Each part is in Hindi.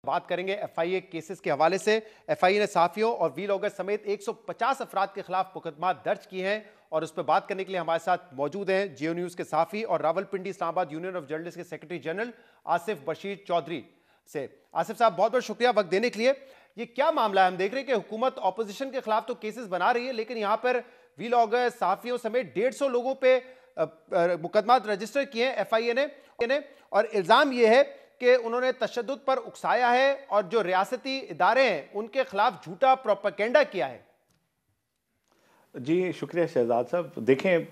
बात करेंगे एफआईए केसेस के हवाले से। एफआईए ने सहाफियों और वीलॉगर समेत 150 अफराद के खिलाफ मुकदमा दर्ज किए हैं और उस पर बात करने के लिए हमारे साथ मौजूद हैं जियो न्यूज के सहाफी और Rawalpindi Islamabad union of journalist के सेक्रेटरी जनरल आसिफ बशीर चौधरी से। आसिफ साहब, बहुत बहुत शुक्रिया वक्त देने के लिए। ये क्या मामला है? हम देख रहे हैं कि हुकूमत ऑपोजिशन के खिलाफ तो केसेस बना रही है, लेकिन यहां पर वीलॉगर सहाफियों समेत 150 लोगों पे मुकदमा रजिस्टर किए हैं एफआईए ने और इल्जाम यह है कि उन्होंने तशद्दुद पर उकसाया है और जो रियासती इदारे हैं उनके खिलाफ झूठा प्रोपेगेंडा किया है। जी शुक्रिया शहजाद साहब। देखें,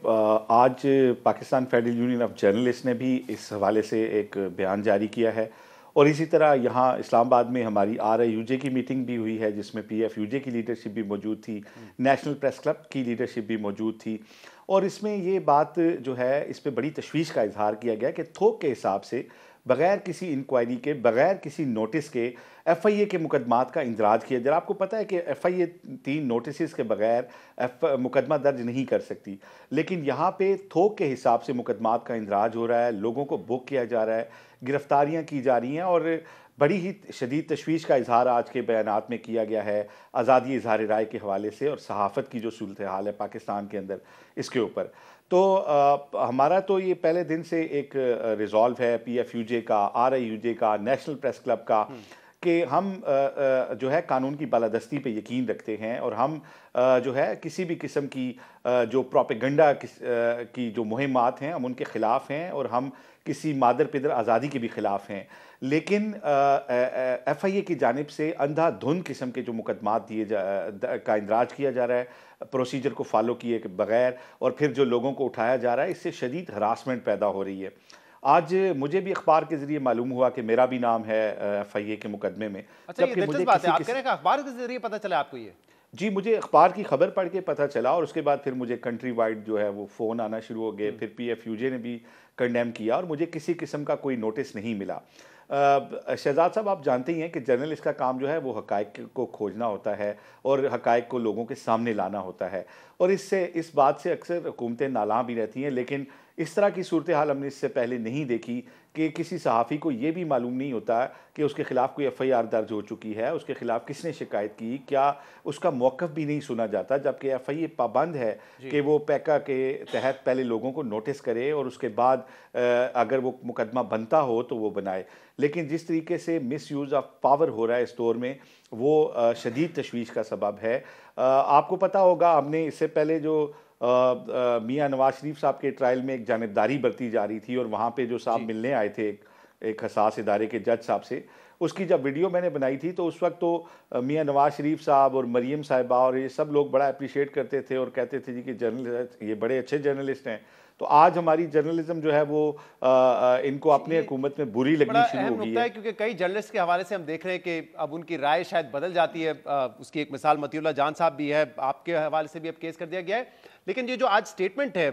आज Pakistan federal union of journalist ने भी इस हवाले से एक बयान जारी किया है और इसी तरह यहाँ इस्लामाबाद में हमारी RIUJ की मीटिंग भी हुई है जिसमें PFUJ की लीडरशिप भी मौजूद थी, नेशनल प्रेस क्लब की लीडरशिप भी मौजूद थी और इसमें ये बात जो है इस पर बड़ी तशवीश का इजहार किया गया कि थोक के हिसाब से बग़ैर किसी इंक्वायरी के, बग़ैर किसी नोटिस के FIA के मुकदमात का इंदराज किया जा रहा। आपको पता है कि FIA 3 नोटिस के बग़ैर मुकदमा दर्ज नहीं कर सकती, लेकिन यहाँ पे थोक के हिसाब से मुकदमात का इंदराज हो रहा है, लोगों को बुक किया जा रहा है, गिरफ्तारियाँ की जा रही हैं और बड़ी ही शदीद तशवीश का इजहार आज के बयानात में किया गया है आज़ादी इजहार राय के हवाले से और सहाफ़त की जो सूरत हाल है पाकिस्तान के अंदर इसके ऊपर। तो हमारा तो ये पहले दिन से एक रिजॉल्व है PFUJ का, RIUJ का, नेशनल प्रेस क्लब का कि हम जो है कानून की बालादस्ती पे यकीन रखते हैं और हम जो है किसी भी किस्म की जो प्रोपेगेंडा की जो मुहिमात हैं हम उनके ख़िलाफ़ हैं और हम किसी मादर पिदर आज़ादी के भी ख़िलाफ़ हैं। लेकिन FIA की जानिब से अंधाधुंध किस्म के जो मुकदमात का इंदराज किया जा रहा है, प्रोसीजर को फॉलो किए के बगैर, और फिर जो लोगों को उठाया जा रहा है, इससे शदीद हरासमेंट पैदा हो रही है। आज मुझे भी अखबार के जरिए मालूम हुआ कि मेरा भी नाम है FIA के मुकदमे में। अच्छा, ये दिलचस्प बात है। आप कह रहे हैं कि अखबार के जरिए पता चला आपको ये? जी, मुझे अखबार की खबर पढ़ के पता चला और उसके बाद फिर मुझे कंट्री वाइड जो है वो फ़ोन आना शुरू हो गए। फिर PFUJ ने भी कंडेम किया और मुझे किसी किस्म का कोई नोटिस नहीं मिला। शहजाद साहब, आप जानते ही हैं कि जर्नलिस्ट का काम जो है वो हक़ाइक़ को खोजना होता है और हक़ाइक़ को लोगों के सामने लाना होता है और इस बात से अक्सर हुकूमतें नालां भी रहती हैं। लेकिन इस तरह की सूरत हाल हमने इससे पहले नहीं देखी कि किसी सहाफ़ी को ये भी मालूम नहीं होता कि उसके ख़िलाफ़ कोई FIR दर्ज हो चुकी है, उसके ख़िलाफ़ किसने शिकायत की, क्या उसका मौक़िफ़ भी नहीं सुना जाता, जबकि FIA पाबंद है कि वो पैका के तहत पहले लोगों को नोटिस करे और उसके बाद अगर वो मुकदमा बनता हो तो वो बनाए। लेकिन जिस तरीके से मिसयूज़ ऑफ पावर हो रहा है इस दौर में, वो शदीद तशवीश का सबब है। आपको पता होगा, हमने इससे पहले जो मियाँ नवाज शरीफ साहब के ट्रायल में एक जानिबदारी बरती जा रही थी और वहाँ पे जो साहब मिलने आए थे एक हसास इदारे के जज साहब से, उसकी जब वीडियो मैंने बनाई थी तो उस वक्त तो मियाँ नवाज शरीफ साहब और मरीम साहिबा और ये सब लोग बड़ा अप्रिशिएट करते थे और कहते थे जी कि जर्नलिस्ट, ये बड़े अच्छे जर्नलिस्ट हैं। तो आज हमारी जर्नलिज्म जो है वो इनको अपनी हुकूमत में बुरी लगनी शुरू हो गई है। क्योंकि कई जर्नलिस्ट के हवाले से हम देख रहे हैं कि अब उनकी राय शायद बदल जाती है। उसकी एक मिसाल मतीउल्लाह जान साहब भी है, आपके हवाले से भी अब केस कर दिया गया है। लेकिन ये जो आज स्टेटमेंट है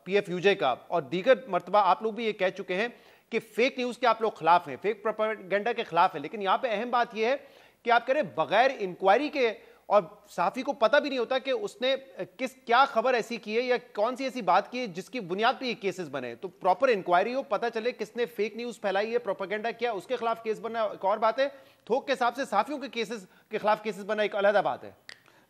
PFUJ का और दीगर मरतबा आप लोग भी ये कह चुके हैं कि फेक न्यूज़ के आप लोग खिलाफ हैं, फेक प्रोपेगेंडा के खिलाफ हैं, लेकिन यहाँ पे अहम बात यह है कि आप कह रहे हैं बगैर इंक्वायरी के और सहाफ़ी को पता भी नहीं होता कि उसने क्या खबर ऐसी की है या कौन सी ऐसी बात की है जिसकी बुनियाद पे ये केसेस बने। तो प्रॉपर इंक्वायरी हो, पता चले किसने फेक न्यूज़ फैलाई है, प्रोपेगेंडा किया, उसके खिलाफ केस बनना एक और बात है। थोक के हिसाब से सहाफ़ियों के केसेस के खिलाफ केसेस बनना एक अलग बात है।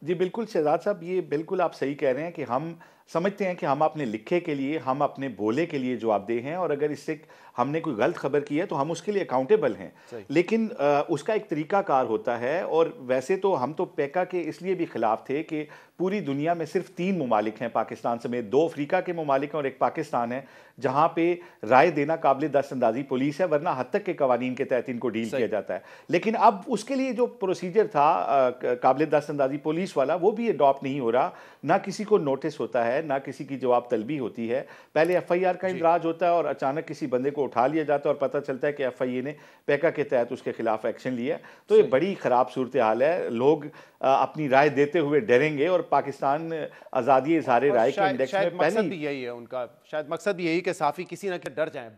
जी बिल्कुल शहजाद साहब, ये बिल्कुल आप सही कह रहे हैं कि हम समझते हैं कि हम अपने लिखे के लिए, हम अपने बोले के लिए जवाबदेह हैं और अगर इससे हमने कोई गलत खबर की है तो हम उसके लिए अकाउंटेबल हैं। लेकिन उसका एक तरीकाकार होता है और वैसे तो हम तो पैका के इसलिए भी खिलाफ थे कि पूरी दुनिया में सिर्फ 3 ममालिक हैं, पाकिस्तान समेत 2 अफ्रीका के ममालिक हैं और एक पाकिस्तान है, जहाँ पे राय देना काबिल दस्तअंदाजी पुलिस है, वरना हद तक के कवानीन के तहत इनको डील किया जाता है। लेकिन अब उसके लिए जो प्रोसीजर था काबिल दस्तअंदाजी पुलिस वाला, वो भी अडॉप्ट नहीं हो रहा। ना किसी को नोटिस होता है, ना किसी की जवाब तलबी होती है। पहले FIR का इंदराज होता है और अचानक किसी बंदे को उठा लिया जाता है और पता चलता है कि FIA ने पैका के तहत उसके खिलाफ एक्शन लिया। तो ये बड़ी ख़राब सूरत हाल है। लोग अपनी राय देते हुए डरेंगे और पाकिस्तान आज़ादी इज़हार राय के इंडेक्स में मकसद भी यही है उनका, शायद मकसद भी यही कि सहाफ़ी किसी ना डर जाए।